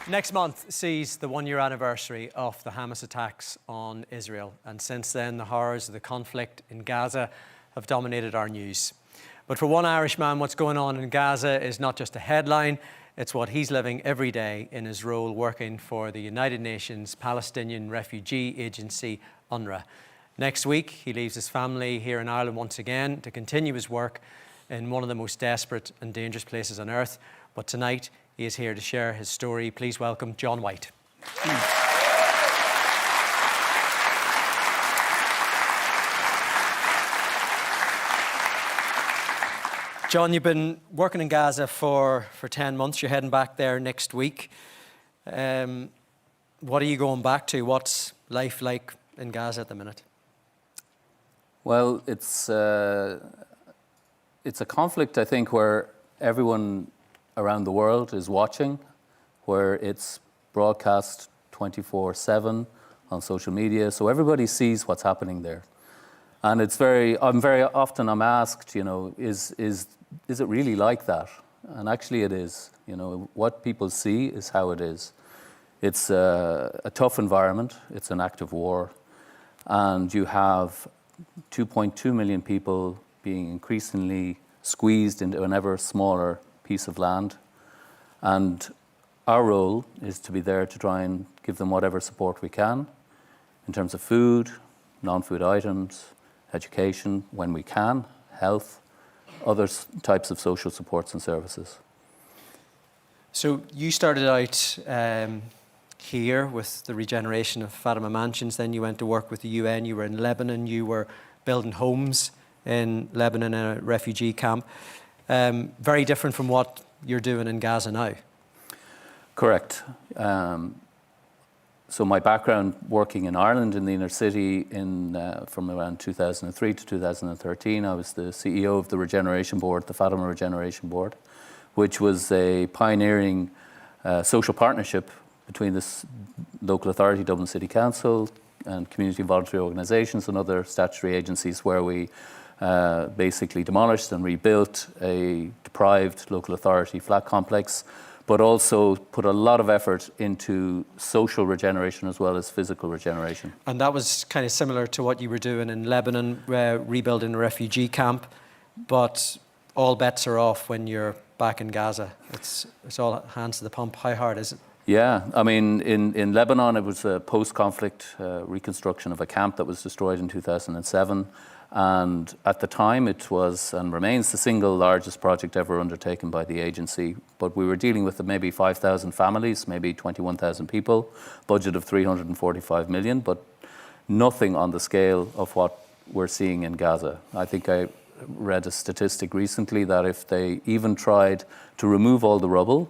Next month sees the one-year anniversary of the Hamas attacks on Israel, and since then the horrors of the conflict in Gaza have dominated our news. But for one Irishman, what's going on in Gaza is not just a headline, it's what he's living every day in his role working for the United Nations Palestinian Refugee Agency, UNRWA. Next week, he leaves his family here in Ireland once again to continue his work in one of the most desperate and dangerous places on earth. But tonight, he is here to share his story. Please welcome John Whyte. John, you've been working in Gaza for 10 months. You're heading back there next week. What are you going back to? What's life like in Gaza at the minute? Well, it's a conflict, I think, where everyone around the world is watching, where it's broadcast 24/7 on social media, so everybody sees what's happening there. And I'm very often asked, is it really like that? And actually it is. What people see is how it is. It's a tough environment. It's an active war. And you have 2.2 million people being increasingly squeezed into an ever smaller piece of land. And our role is to be there to try and give them whatever support we can in terms of food, non-food items, education, when we can, health, other types of social supports and services. So you started out here with the regeneration of Fatima Mansions, then you went to work with the UN, you were in Lebanon, you were building homes in Lebanon in a refugee camp. Very different from what you're doing in Gaza now. Correct. So my background working in Ireland in the inner city from around 2003 to 2013, I was the CEO of the Regeneration Board, the Fatima Regeneration Board, which was a pioneering social partnership between this local authority, Dublin City Council, and community voluntary organisations and other statutory agencies, where we basically demolished and rebuilt a deprived local authority flat complex, but also put a lot of effort into social regeneration as well as physical regeneration. And that was kind of similar to what you were doing in Lebanon, rebuilding a refugee camp, but all bets are off when you're back in Gaza. It's all hands to the pump. How hard is it? Yeah, I mean, in Lebanon, it was a post-conflict reconstruction of a camp that was destroyed in 2007. And at the time, it was and remains the single largest project ever undertaken by the agency. But we were dealing with maybe 5,000 families, maybe 21,000 people, budget of 345 million, but nothing on the scale of what we're seeing in Gaza. I think I read a statistic recently that if they even tried to remove all the rubble,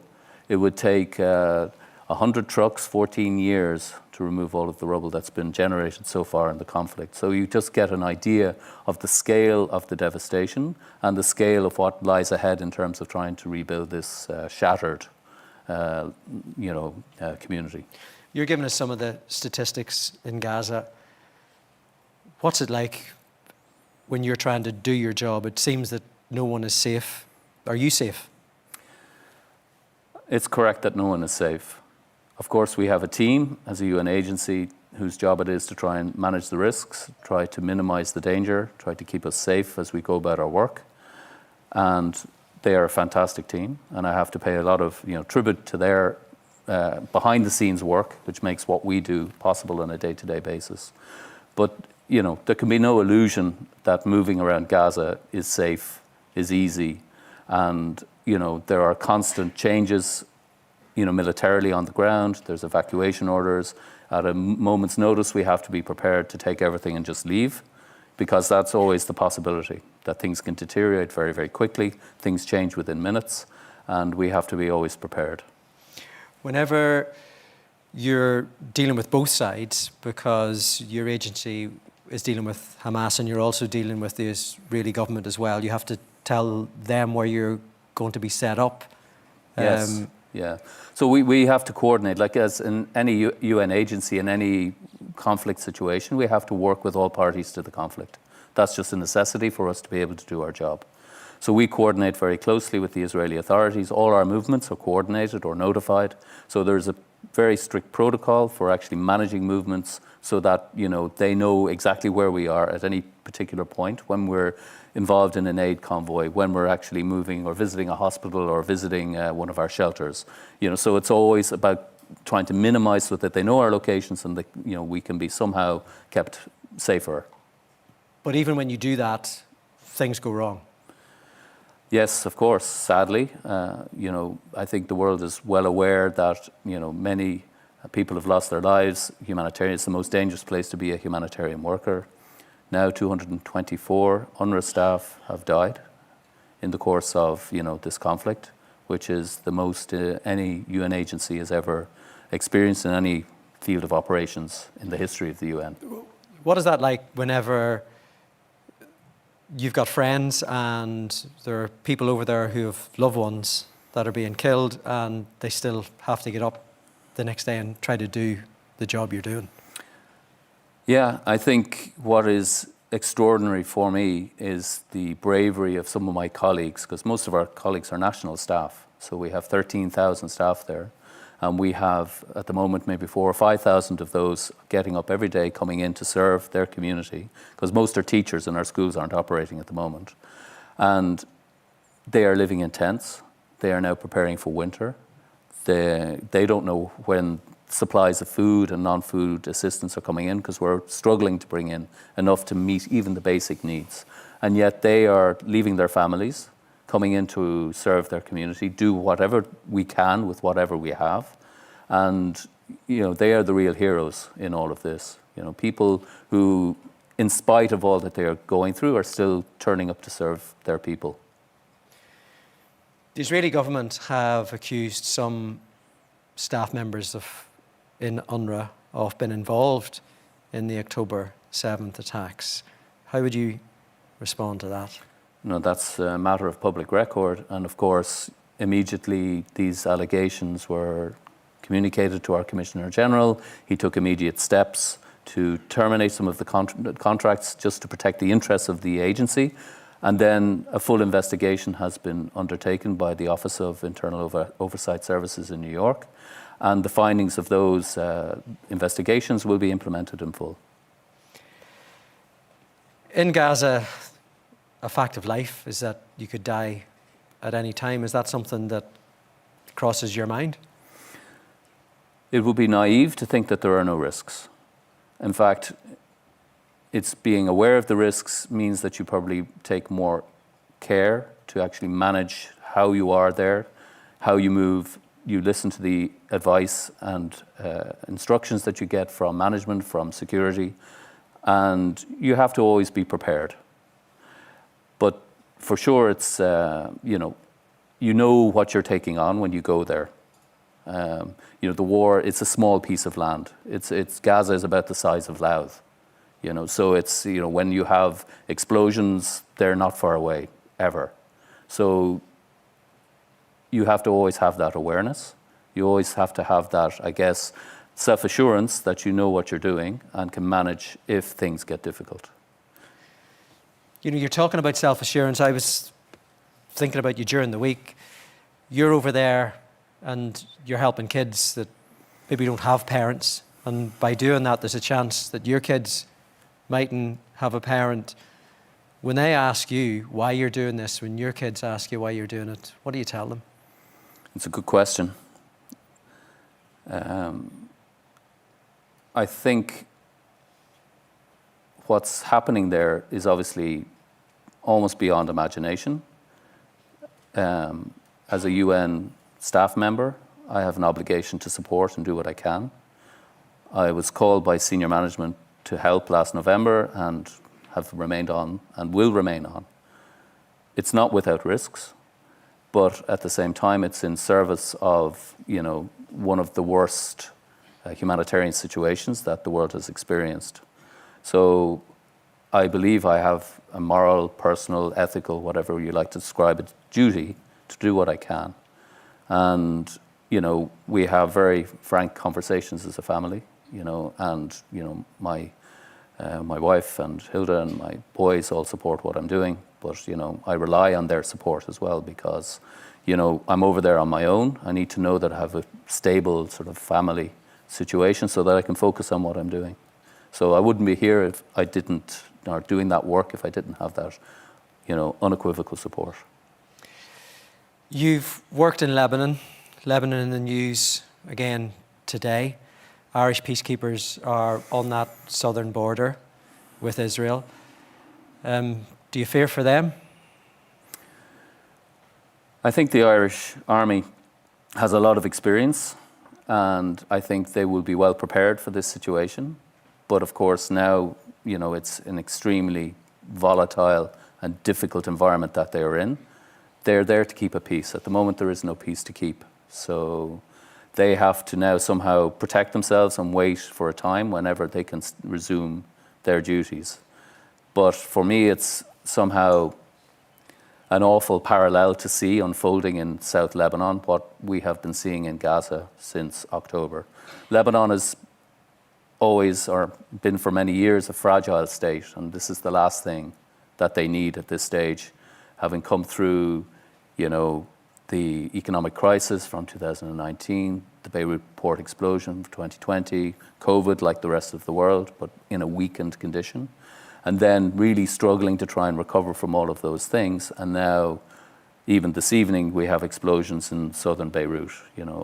it would take 100 trucks, 14 years to remove all of the rubble that's been generated so far in the conflict. So you just get an idea of the scale of the devastation and the scale of what lies ahead in terms of trying to rebuild this shattered, community. You're giving us some of the statistics in Gaza. What's it like when you're trying to do your job? It seems that no one is safe. Are you safe? It's correct that no one is safe. Of course, we have a team as a UN agency whose job it is to try and manage the risks, try to minimize the danger, try to keep us safe as we go about our work. And they are a fantastic team. And I have to pay a lot of tribute to their behind-the-scenes work, which makes what we do possible on a day-to-day basis. But, there can be no illusion that moving around Gaza is safe, is easy. And, there are constant changes militarily on the ground. There's evacuation orders. At a moment's notice, we have to be prepared to take everything and just leave, because that's always the possibility, that things can deteriorate very, very quickly. Things change within minutes, and we have to be always prepared. Whenever you're dealing with both sides, because your agency is dealing with Hamas and you're also dealing with the Israeli government as well, you have to tell them where you're going to be set up. Yes. Yeah. So we have to coordinate, like as in any UN agency, in any conflict situation, we have to work with all parties to the conflict. That's just a necessity for us to be able to do our job. So we coordinate very closely with the Israeli authorities. All our movements are coordinated or notified. So there's a very strict protocol for actually managing movements so that, they know exactly where we are at any particular point when we're involved in an aid convoy, when we're actually moving or visiting a hospital or visiting one of our shelters. So it's always about trying to minimize so that they know our locations and that, we can be somehow kept safer. But even when you do that, things go wrong. Yes, of course, sadly. I think the world is well aware that, many people have lost their lives. Humanitarian is the most dangerous place to be a humanitarian worker. Now 224 UNRWA staff have died in the course of, this conflict, which is the most any UN agency has ever experienced in any field of operations in the history of the UN. What is that like whenever you've got friends and there are people over there who have loved ones that are being killed and they still have to get up the next day and try to do the job you're doing? Yeah, I think what is extraordinary for me is the bravery of some of my colleagues, because most of our colleagues are national staff. So we have 13,000 staff there. And we have, at the moment, maybe 4,000 or 5,000 of those getting up every day, coming in to serve their community, because most are teachers and our schools aren't operating at the moment. And they are living in tents. They are now preparing for winter. They don't know when supplies of food and non-food assistance are coming in, because we're struggling to bring in enough to meet even the basic needs. And yet they are leaving their families, coming in to serve their community, do whatever we can with whatever we have. And, they are the real heroes in all of this. People who, in spite of all that they are going through, are still turning up to serve their people. The Israeli government have accused some staff members in UNRWA of being involved in the October 7th attacks. How would you respond to that? That's a matter of public record. And of course, immediately these allegations were communicated to our Commissioner General. He took immediate steps to terminate some of the contracts just to protect the interests of the agency. And then a full investigation has been undertaken by the Office of Internal Oversight Services in New York. And the findings of those investigations will be implemented in full. In Gaza, a fact of life is that you could die at any time. Is that something that crosses your mind? It would be naive to think that there are no risks. In fact, it's being aware of the risks means that you probably take more care to actually manage how you are there, how you move. You listen to the advice and instructions that you get from management, from security, and you have to always be prepared. But for sure, it's, you know what you're taking on when you go there. The war, it's a small piece of land. Gaza is about the size of Louth. So it's, when you have explosions, they're not far away, ever. So you have to always have that awareness. You always have to have that, I guess, self-assurance that you know what you're doing and can manage if things get difficult. You're talking about self-assurance. I was thinking about you during the week. You're over there and you're helping kids that maybe don't have parents. And by doing that, there's a chance that your kids mightn't have a parent. When they ask you why you're doing this, when your kids ask you why you're doing it, what do you tell them? It's a good question. I think what's happening there is obviously almost beyond imagination. As a UN staff member, I have an obligation to support and do what I can. I was called by senior management to help last November and have remained on and will remain on. It's not without risks, but at the same time, it's in service of, one of the worst humanitarian situations that the world has experienced. So I believe I have a moral, personal, ethical, whatever you like to describe it, duty to do what I can. And, we have very frank conversations as a family, and, my wife and Hilda and my boys all support what I'm doing, but, I rely on their support as well because, I'm over there on my own. I need to know that I have a stable sort of family situation so that I can focus on what I'm doing. So I wouldn't be here if I didn't, or doing that work if I didn't have that, unequivocal support. You've worked in Lebanon in the news again today. Irish peacekeepers are on that southern border with Israel. Do you fear for them? I think the Irish Army has a lot of experience, and I think they will be well prepared for this situation. But of course now, it's an extremely volatile and difficult environment that they are in. They're there to keep a peace. At the moment, there is no peace to keep. So they have to now somehow protect themselves and wait for a time whenever they can resume their duties. But for me, it's somehow an awful parallel to see unfolding in South Lebanon, what we have been seeing in Gaza since October. Lebanon has always, or been for many years, a fragile state, and this is the last thing that they need at this stage, having come through, the economic crisis from 2019, the Beirut port explosion of 2020, COVID like the rest of the world, but in a weakened condition, and then really struggling to try and recover from all of those things. And now, even this evening, we have explosions in southern Beirut.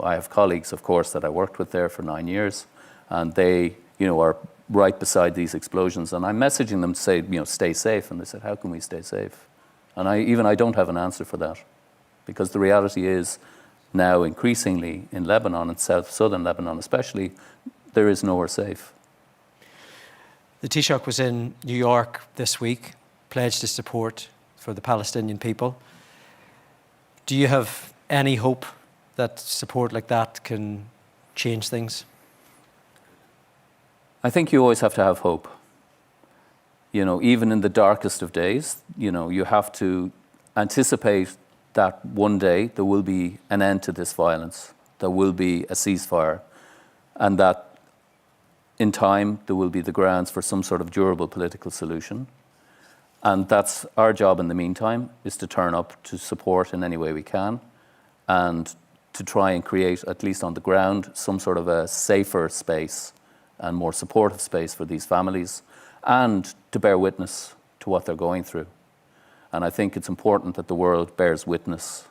I have colleagues, of course, that I worked with there for 9 years, and they, are right beside these explosions. And I'm messaging them to say, stay safe. And they said, how can we stay safe? And I don't have an answer for that, because the reality is now increasingly in Lebanon, and southern Lebanon especially, there is nowhere safe. The Taoiseach was in New York this week, pledged his support for the Palestinian people. Do you have any hope that support like that can change things? I think you always have to have hope. Even in the darkest of days, you have to anticipate that one day there will be an end to this violence, there will be a ceasefire, and that in time there will be the grounds for some sort of durable political solution. And that's our job in the meantime, is to turn up to support in any way we can, and to try and create, at least on the ground, some sort of a safer space and more supportive space for these families, and to bear witness to what they're going through. And I think it's important that the world bears witness,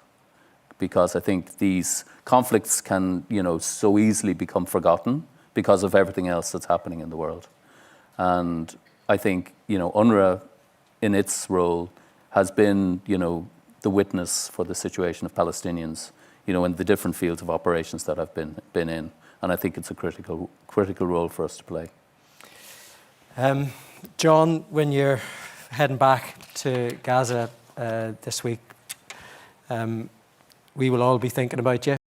because I think these conflicts can, so easily become forgotten because of everything else that's happening in the world. And I think, UNRWA in its role has been, the witness for the situation of Palestinians, in the different fields of operations that I've been in. And I think it's a critical role for us to play. John, when you're heading back to Gaza this week, we will all be thinking about you.